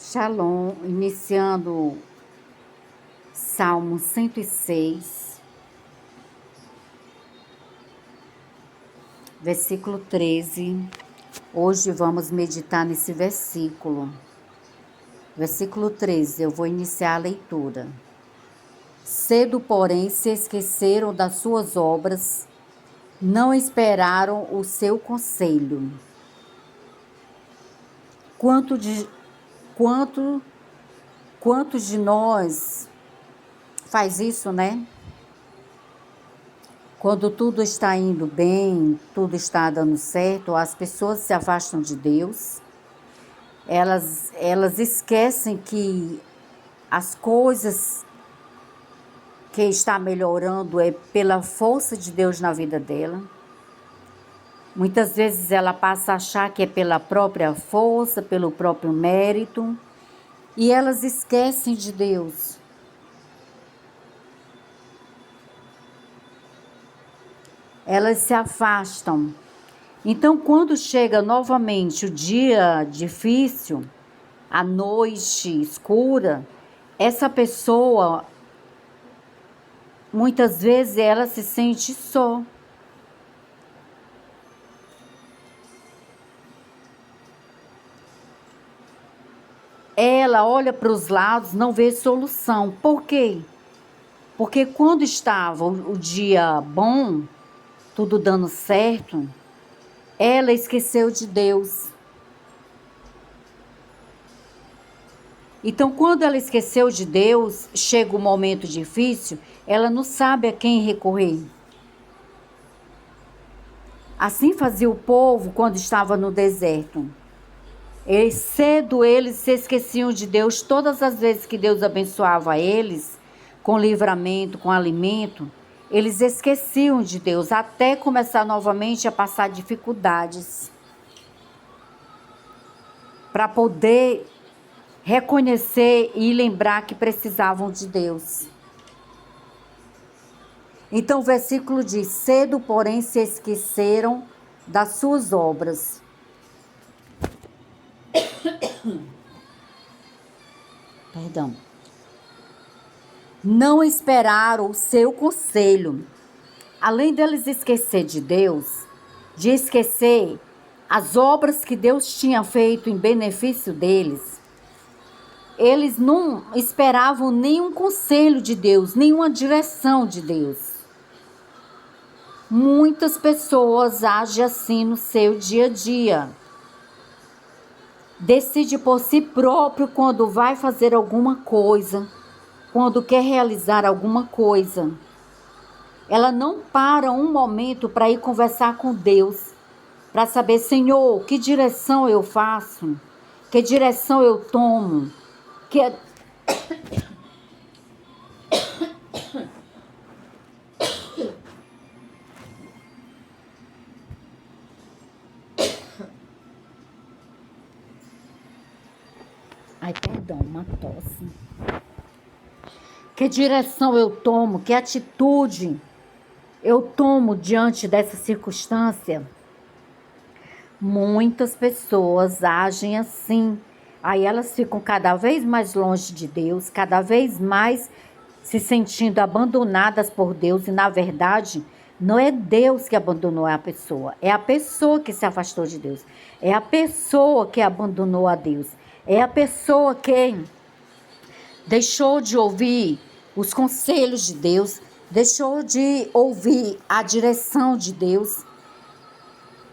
Shalom, iniciando Salmo 106, versículo 13. Hoje vamos meditar nesse versículo. Versículo 13, eu vou iniciar a leitura. Cedo, porém, se esqueceram das suas obras, não esperaram o seu conselho. Quantos de nós faz isso, né? Quando tudo está indo bem, tudo está dando certo, as pessoas se afastam de Deus, elas esquecem que as coisas que está melhorando é pela força de Deus na vida dela. Muitas vezes ela passa a achar que é pela própria força, pelo próprio mérito, e elas esquecem de Deus. Elas se afastam. Então, quando chega novamente o dia difícil, a noite escura, essa pessoa, muitas vezes, ela se sente só. Ela olha para os lados, não vê solução. Por quê? Porque quando estava o dia bom, tudo dando certo, ela esqueceu de Deus. Então, quando ela esqueceu de Deus, chega um momento difícil, ela não sabe a quem recorrer. Assim fazia o povo quando estava no deserto. Cedo eles se esqueciam de Deus. Todas as vezes que Deus abençoava eles, com livramento, com alimento, eles esqueciam de Deus, até começar novamente a passar dificuldades. Para poder reconhecer e lembrar que precisavam de Deus. Então o versículo diz: cedo, porém, se esqueceram das suas obras. Perdão. Não esperaram o seu conselho. Além deles esquecer de Deus, de esquecer as obras que Deus tinha feito em benefício deles, eles não esperavam nenhum conselho de Deus, nenhuma direção de Deus. Muitas pessoas agem assim no seu dia a dia. Decide por si próprio quando vai fazer alguma coisa, quando quer realizar alguma coisa. Ela não para um momento para ir conversar com Deus, para saber: Senhor, que direção eu faço? Que direção eu tomo? Ai, perdão, uma tosse. Que direção eu tomo? Que atitude eu tomo diante dessa circunstância? Muitas pessoas agem assim. Aí elas ficam cada vez mais longe de Deus, cada vez mais se sentindo abandonadas por Deus. E na verdade, não é Deus que abandonou a pessoa, é a pessoa que se afastou de Deus. É a pessoa que abandonou a Deus. É a pessoa que deixou de ouvir os conselhos de Deus, deixou de ouvir a direção de Deus,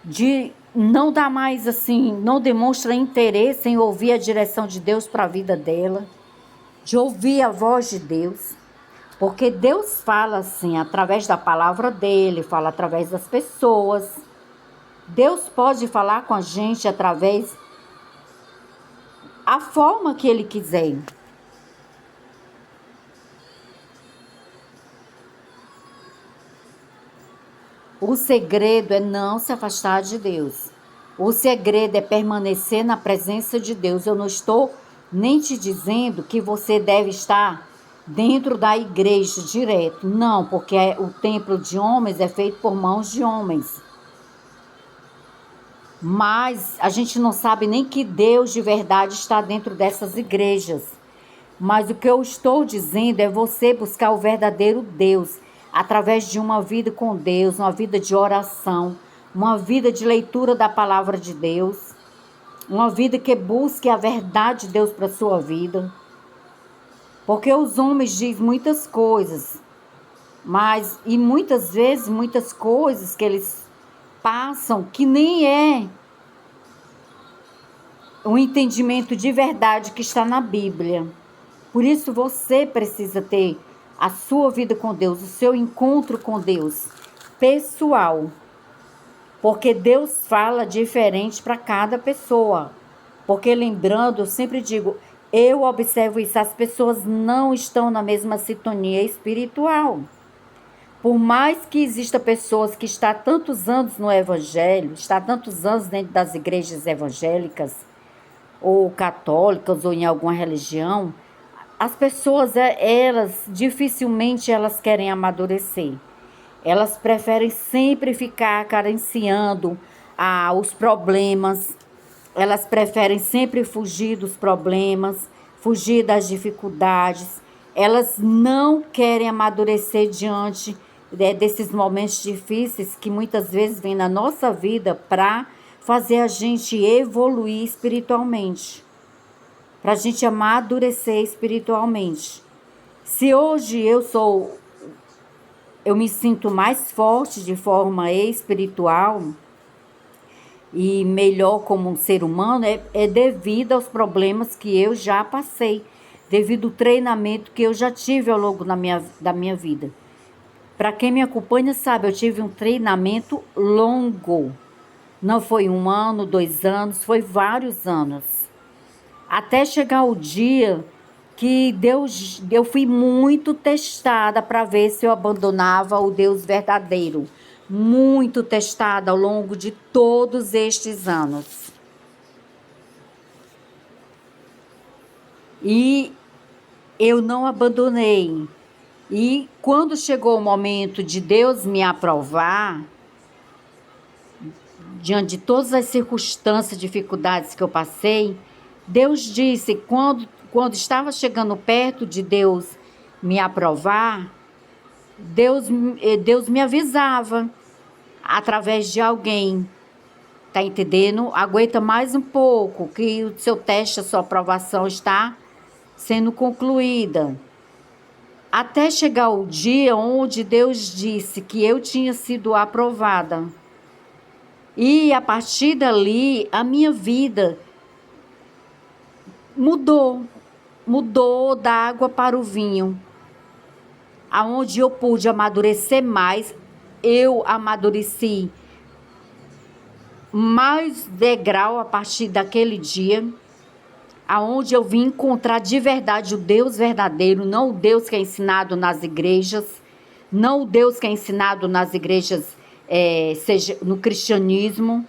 de não dá mais assim, não demonstra interesse em ouvir a direção de Deus para a vida dela, de ouvir a voz de Deus, porque Deus fala assim, através da palavra dele, fala através das pessoas. Deus pode falar com a gente através a forma que ele quiser. O segredo é não se afastar de Deus. O segredo é permanecer na presença de Deus. Eu não estou nem te dizendo que você deve estar dentro da igreja direto. Não, porque o templo de homens é feito por mãos de homens. Mas a gente não sabe nem que Deus de verdade está dentro dessas igrejas. Mas o que eu estou dizendo é você buscar o verdadeiro Deus através de uma vida com Deus, uma vida de oração, uma vida de leitura da palavra de Deus, uma vida que busque a verdade de Deus para a sua vida. Porque os homens dizem muitas coisas, mas e muitas vezes muitas coisas que eles passam que nem é o entendimento de verdade que está na Bíblia. Por isso você precisa ter a sua vida com Deus, o seu encontro com Deus pessoal. Porque Deus fala diferente para cada pessoa. Porque lembrando, eu sempre digo, eu observo isso, as pessoas não estão na mesma sintonia espiritual. Por mais que exista pessoas que estão há tantos anos no Evangelho, estão há tantos anos dentro das igrejas evangélicas, ou católicas, ou em alguma religião, as pessoas, elas dificilmente elas querem amadurecer. Elas preferem sempre ficar carenciando os problemas. Elas preferem sempre fugir dos problemas, fugir das dificuldades. Elas não querem amadurecer diante desses momentos difíceis que muitas vezes vêm na nossa vida para fazer a gente evoluir espiritualmente, para a gente amadurecer espiritualmente. Se hoje eu me sinto mais forte de forma espiritual e melhor como um ser humano, é devido aos problemas que eu já passei, devido ao treinamento que eu já tive ao longo da minha vida. Para quem me acompanha sabe, eu tive um treinamento longo. Não foi 1 ano, 2 anos, foi vários anos. Até chegar o dia que eu fui muito testada para ver se eu abandonava o Deus verdadeiro. Muito testada ao longo de todos estes anos. E eu não abandonei. E quando chegou o momento de Deus me aprovar, diante de todas as circunstâncias, dificuldades que eu passei, Deus disse, quando estava chegando perto de Deus me aprovar, Deus me avisava através de alguém. Tá entendendo? Aguenta mais um pouco, que o seu teste, a sua aprovação está sendo concluída. Até chegar o dia onde Deus disse que eu tinha sido aprovada. E a partir dali, a minha vida mudou da água para o vinho. Aonde eu pude amadurecer mais, eu amadureci mais degrau a partir daquele dia, aonde eu vim encontrar de verdade o Deus verdadeiro, não o Deus que é ensinado nas igrejas, não o Deus que é ensinado nas igrejas, seja no cristianismo,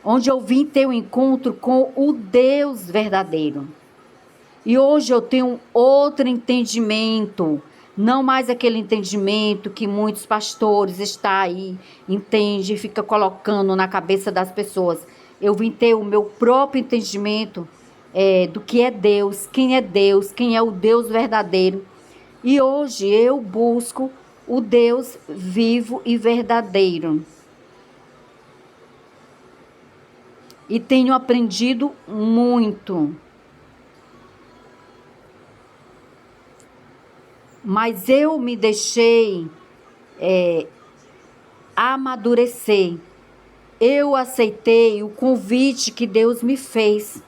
onde eu vim ter um encontro com o Deus verdadeiro. E hoje eu tenho outro entendimento, não mais aquele entendimento que muitos pastores estão aí, entende, e fica colocando na cabeça das pessoas. Eu vim ter o meu próprio entendimento do que é Deus, quem é o Deus verdadeiro. E hoje eu busco o Deus vivo e verdadeiro. E tenho aprendido muito. Mas eu me deixei amadurecer. Eu aceitei o convite que Deus me fez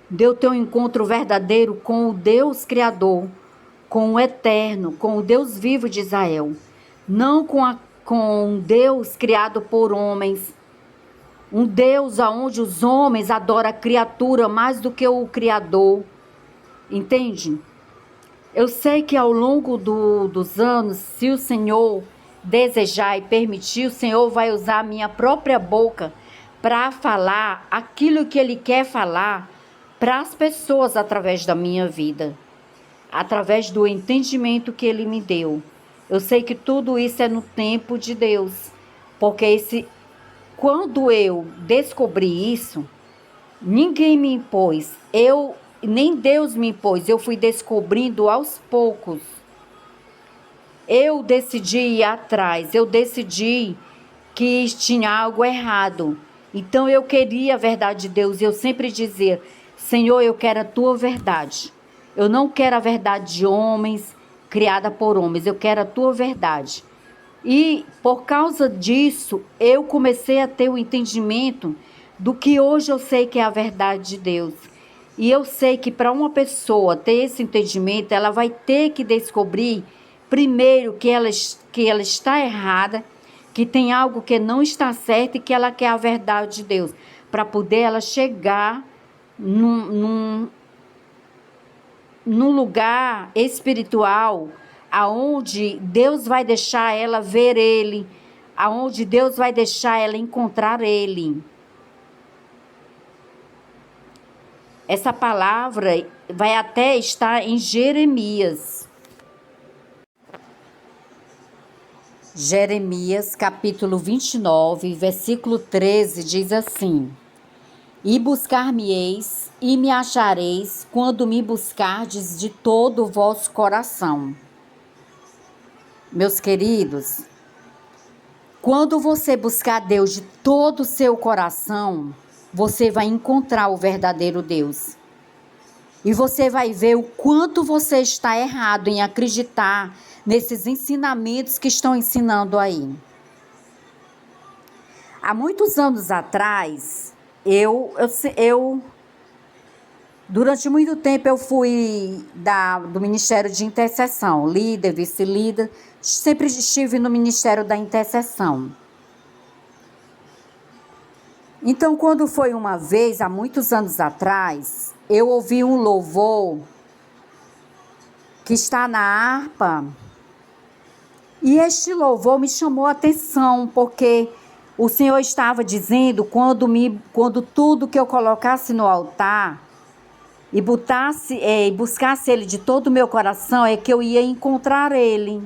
de eu ter um encontro verdadeiro com o Deus Criador, com o Eterno, com o Deus vivo de Israel. Não com um Deus criado por homens. Um Deus onde os homens adoram a criatura mais do que o Criador. Entende? Eu sei que ao longo dos anos, se o Senhor desejar e permitir, o Senhor vai usar a minha própria boca para falar aquilo que Ele quer falar para as pessoas através da minha vida, através do entendimento que Ele me deu. Eu sei que tudo isso é no tempo de Deus, porque quando eu descobri isso, ninguém me impôs, nem Deus me impôs, eu fui descobrindo aos poucos. Eu decidi ir atrás, eu decidi que tinha algo errado. Então eu queria a verdade de Deus, eu sempre dizia: Senhor, eu quero a tua verdade. Eu não quero a verdade de homens, criada por homens, eu quero a tua verdade. E por causa disso, eu comecei a ter o entendimento do que hoje eu sei que é a verdade de Deus. E eu sei que para uma pessoa ter esse entendimento, ela vai ter que descobrir primeiro que ela está errada, que tem algo que não está certo e que ela quer a verdade de Deus, para poder ela chegar num lugar espiritual aonde Deus vai deixar ela ver Ele, aonde Deus vai deixar ela encontrar Ele. Essa palavra vai até estar em Jeremias. Jeremias, capítulo 29, versículo 13, diz assim: E buscar-me-eis e me achareis quando me buscardes de todo o vosso coração. Meus queridos, quando você buscar Deus de todo o seu coração, você vai encontrar o verdadeiro Deus. E você vai ver o quanto você está errado em acreditar nesses ensinamentos que estão ensinando aí. Há muitos anos atrás, durante muito tempo eu fui do Ministério de Intercessão, líder, vice-líder, sempre estive no Ministério da Intercessão. Então, quando foi uma vez, há muitos anos atrás, eu ouvi um louvor que está na harpa, e este louvor me chamou a atenção, porque o Senhor estava dizendo, quando tudo que eu colocasse no altar e buscasse Ele de todo o meu coração, é que eu ia encontrar Ele.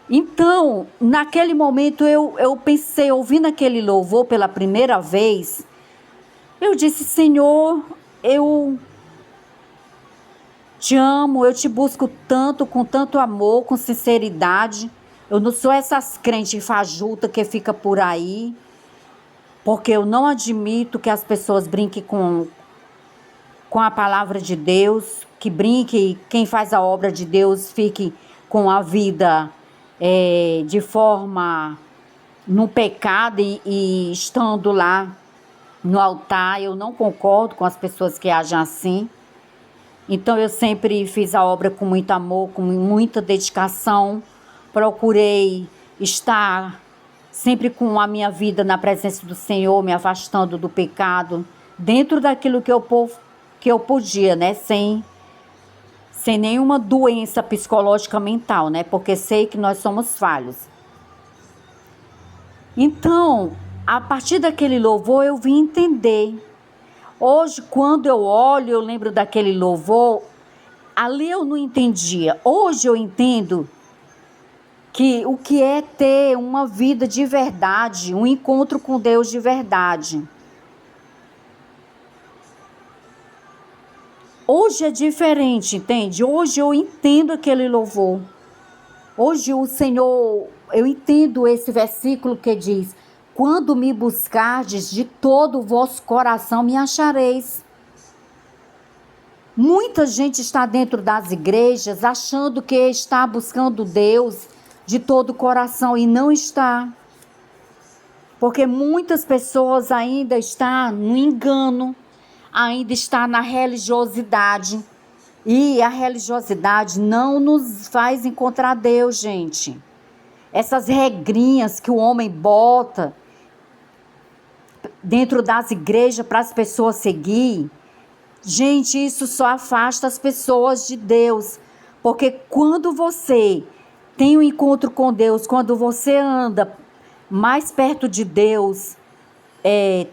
Então, naquele momento, eu pensei, ouvindo aquele louvor pela primeira vez, eu disse: Senhor, eu te amo, eu te busco tanto, com tanto amor, com sinceridade. Eu não sou essas crentes fajutas que fica por aí, porque eu não admito que as pessoas brinquem com a palavra de Deus, que brinque, quem faz a obra de Deus fique com a vida de forma no pecado e estando lá no altar. Eu não concordo com as pessoas que agem assim. Então eu sempre fiz a obra com muito amor, com muita dedicação. Procurei estar sempre com a minha vida na presença do Senhor, me afastando do pecado, dentro daquilo que eu podia, né? Sem nenhuma doença psicológica mental, né? Porque sei que nós somos falhos. Então, a partir daquele louvor, eu vim entender. Hoje, quando eu olho, eu lembro daquele louvor, ali eu não entendia. Hoje eu entendo que o que é ter uma vida de verdade, um encontro com Deus de verdade. Hoje é diferente, entende? Hoje eu entendo aquele louvor. Hoje o Senhor, eu entendo esse versículo que diz: quando me buscardes de todo o vosso coração, me achareis. Muita gente está dentro das igrejas achando que está buscando Deus de todo o coração e não está. Porque muitas pessoas ainda estão no engano, ainda está na religiosidade. E a religiosidade não nos faz encontrar Deus, gente. Essas regrinhas que o homem bota dentro das igrejas para as pessoas seguir, gente, isso só afasta as pessoas de Deus. Porque quando você tem um encontro com Deus, quando você anda mais perto de Deus,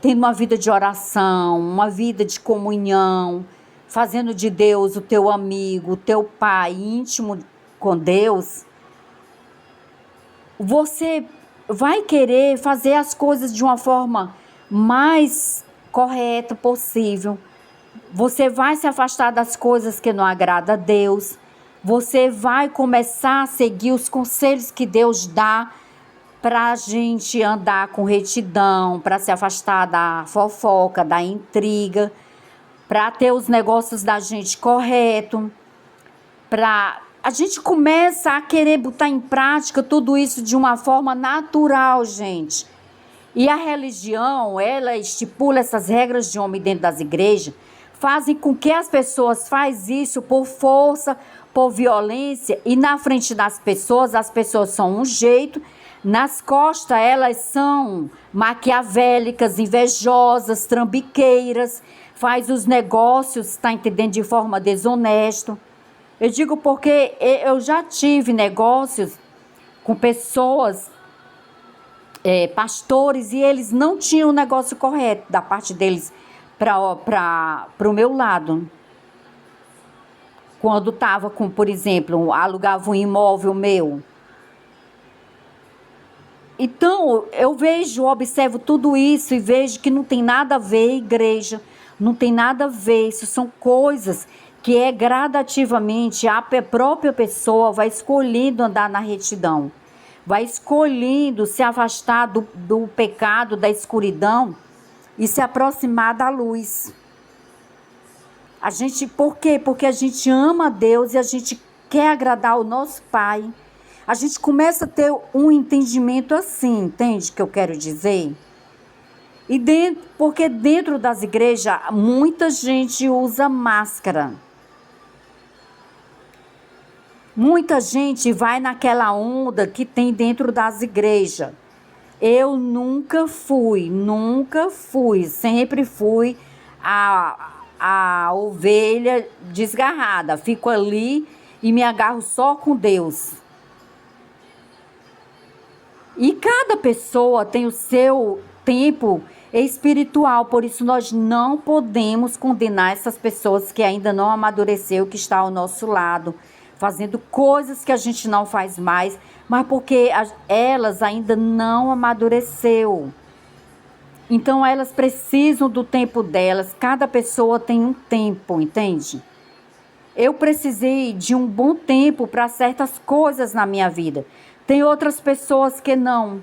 tendo uma vida de oração, uma vida de comunhão, fazendo de Deus o teu amigo, o teu pai íntimo com Deus, vai querer fazer as coisas de uma forma mais correta possível. Você vai se afastar das coisas que não agradam a Deus. Você vai começar a seguir os conselhos que Deus dá para a gente andar com retidão, para se afastar da fofoca, da intriga, para ter os negócios da gente correto, a gente começa a querer botar em prática tudo isso de uma forma natural, gente. E a religião, ela estipula essas regras de homem dentro das igrejas, fazem com que as pessoas façam isso por força, por violência, e na frente das pessoas, as pessoas são um jeito, nas costas elas são maquiavélicas, invejosas, trambiqueiras, faz os negócios, tá entendendo, de forma desonesta. Eu digo porque eu já tive negócios com pessoas, pastores, e eles não tinham o negócio correto da parte deles para o meu lado. Quando estava com, por exemplo, alugava um imóvel meu. Então, eu vejo, observo tudo isso e vejo que não tem nada a ver igreja, não tem nada a ver, isso são coisas que gradativamente a própria pessoa vai escolhendo andar na retidão, vai escolhendo se afastar do pecado, da escuridão e se aproximar da luz. Por quê? Porque a gente ama a Deus e a gente quer agradar o nosso Pai. A gente começa a ter um entendimento assim, entende o que eu quero dizer? Porque dentro das igrejas, muita gente usa máscara. Muita gente vai naquela onda que tem dentro das igrejas. Eu nunca fui, sempre fui a ovelha desgarrada. Fico ali e me agarro só com Deus. E cada pessoa tem o seu tempo espiritual, por isso nós não podemos condenar essas pessoas que ainda não amadureceu, que está ao nosso lado, fazendo coisas que a gente não faz mais, mas porque elas ainda não amadureceu. Então elas precisam do tempo delas, cada pessoa tem um tempo, entende? Eu precisei de um bom tempo para certas coisas na minha vida. Tem outras pessoas que não.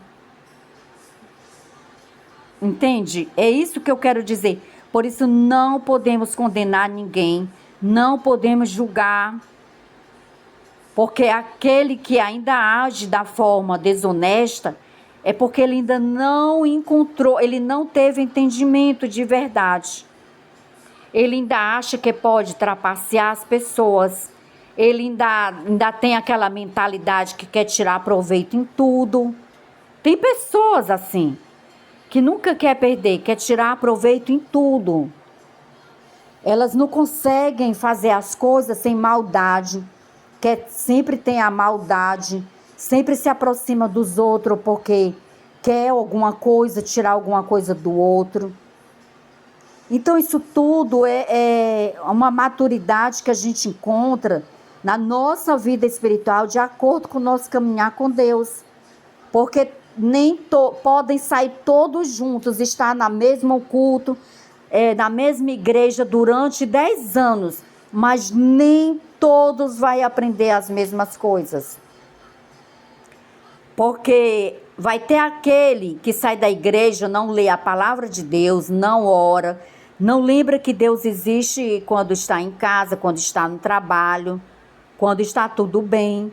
Entende? É isso que eu quero dizer. Por isso não podemos condenar ninguém, não podemos julgar. Porque aquele que ainda age da forma desonesta é porque ele ainda não encontrou, ele não teve entendimento de verdade. Ele ainda acha que pode trapacear as pessoas. Ele ainda tem aquela mentalidade que quer tirar proveito em tudo. Tem pessoas assim, que nunca quer perder, quer tirar proveito em tudo. Elas não conseguem fazer as coisas sem maldade. Sempre tem a maldade, sempre se aproxima dos outros porque quer alguma coisa, tirar alguma coisa do outro. Então isso tudo é uma maturidade que a gente encontra na nossa vida espiritual de acordo com o nosso caminhar com Deus. Porque podem sair todos juntos, estar na mesmo culto, na mesma igreja durante 10 anos, mas nem todos vão aprender as mesmas coisas. Porque vai ter aquele que sai da igreja, não lê a palavra de Deus, não ora, não lembra que Deus existe quando está em casa, quando está no trabalho, quando está tudo bem.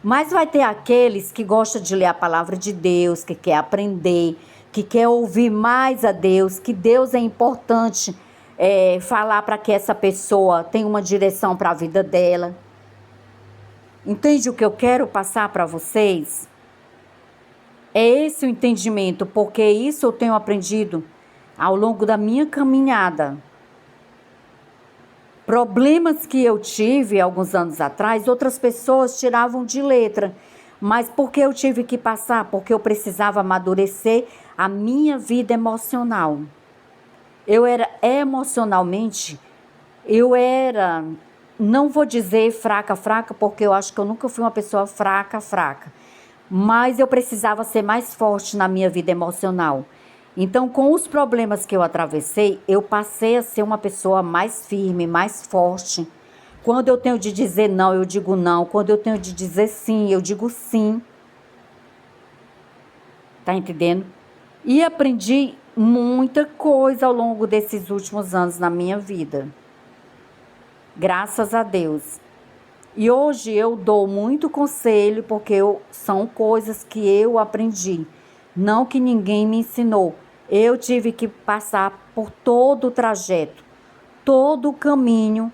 Mas vai ter aqueles que gostam de ler a palavra de Deus, que quer aprender, que quer ouvir mais a Deus, que Deus é importante falar para que essa pessoa tenha uma direção para a vida dela. Entende o que eu quero passar para vocês? É esse o entendimento, porque isso eu tenho aprendido ao longo da minha caminhada. Problemas que eu tive alguns anos atrás, outras pessoas tiravam de letra. Mas por que eu tive que passar? Porque eu precisava amadurecer a minha vida emocional. Eu era emocionalmente, não vou dizer fraca, porque eu acho que eu nunca fui uma pessoa fraca. mas eu precisava ser mais forte na minha vida emocional. Então, com os problemas que eu atravessei, eu passei a ser uma pessoa mais firme, mais forte. Quando eu tenho de dizer não, eu digo não. Quando eu tenho de dizer sim, eu digo sim. Tá entendendo? E aprendi muita coisa ao longo desses últimos anos na minha vida. Graças a Deus. E hoje eu dou muito conselho porque são coisas que eu aprendi, não que ninguém me ensinou. Eu tive que passar por todo o trajeto, todo o caminho,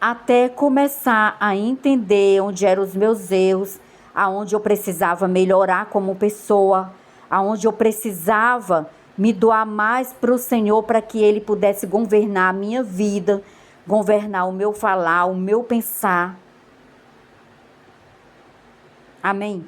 até começar a entender onde eram os meus erros, aonde eu precisava melhorar como pessoa, aonde eu precisava me doar mais para o Senhor para que Ele pudesse governar a minha vida, governar o meu falar, o meu pensar. Amém?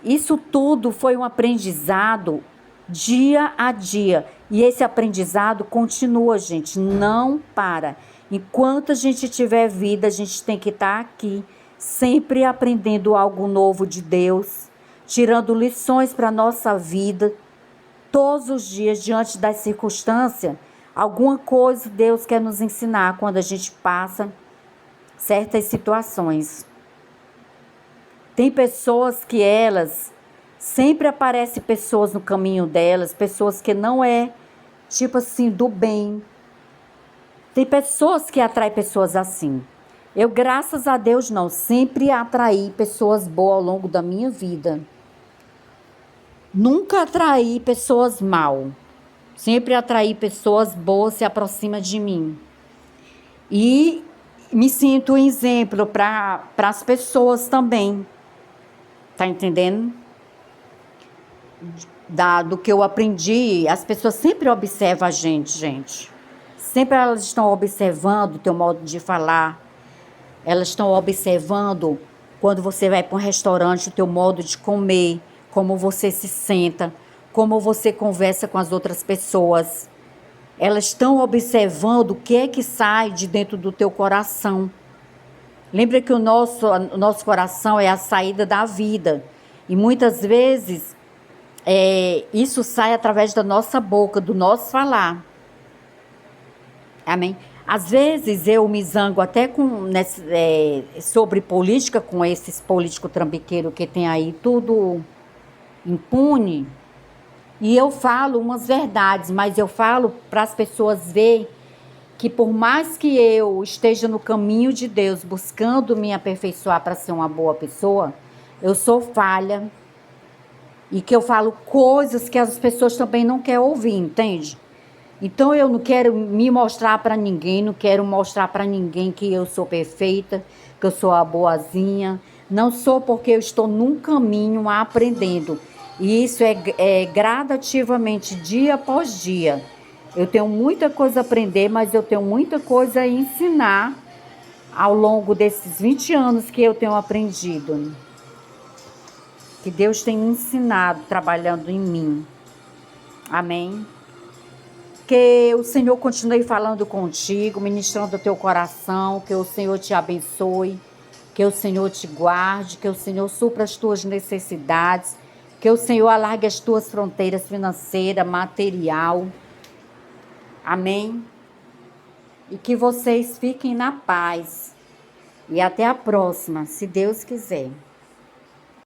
Isso tudo foi um aprendizado dia a dia. E esse aprendizado continua, gente, não para. Enquanto a gente tiver vida, a gente tem que estar aqui, sempre aprendendo algo novo de Deus, tirando lições para a nossa vida, todos os dias, diante das circunstâncias. Alguma coisa Deus quer nos ensinar quando a gente passa certas situações. Tem pessoas que elas, sempre aparecem pessoas no caminho delas, pessoas que não é, tipo assim, do bem. Tem pessoas que atraem pessoas assim. Eu, graças a Deus, não, sempre atraí pessoas boas ao longo da minha vida. Nunca atraí pessoas mal. Sempre atraí pessoas boas se aproximam de mim. E me sinto um exemplo para as pessoas também. Tá entendendo? Do que eu aprendi, as pessoas sempre observam a gente. Sempre elas estão observando o teu modo de falar. Elas estão observando quando você vai para um restaurante, o teu modo de comer, como você se senta, como você conversa com as outras pessoas. Elas estão observando o que é que sai de dentro do teu coração. Lembra que o nosso coração é a saída da vida. E muitas vezes isso sai através da nossa boca, do nosso falar. Amém? Às vezes eu me zango até sobre política, com esses políticos trambiqueiros que tem aí tudo impune. E eu falo umas verdades, mas eu falo para as pessoas verem que por mais que eu esteja no caminho de Deus, buscando me aperfeiçoar para ser uma boa pessoa, eu sou falha. E que eu falo coisas que as pessoas também não querem ouvir, entende? Então eu não quero me mostrar para ninguém, não quero mostrar para ninguém que eu sou perfeita, que eu sou a boazinha. Não sou, porque eu estou num caminho aprendendo. E isso é gradativamente, dia após dia. Eu tenho muita coisa a aprender, mas eu tenho muita coisa a ensinar ao longo desses 20 anos que eu tenho aprendido. Que Deus tem me ensinado trabalhando em mim. Amém? Que o Senhor continue falando contigo, ministrando o teu coração, que o Senhor te abençoe, que o Senhor te guarde, que o Senhor supra as tuas necessidades, que o Senhor alargue as tuas fronteiras financeiras, material. Amém? E que vocês fiquem na paz. E até a próxima, se Deus quiser.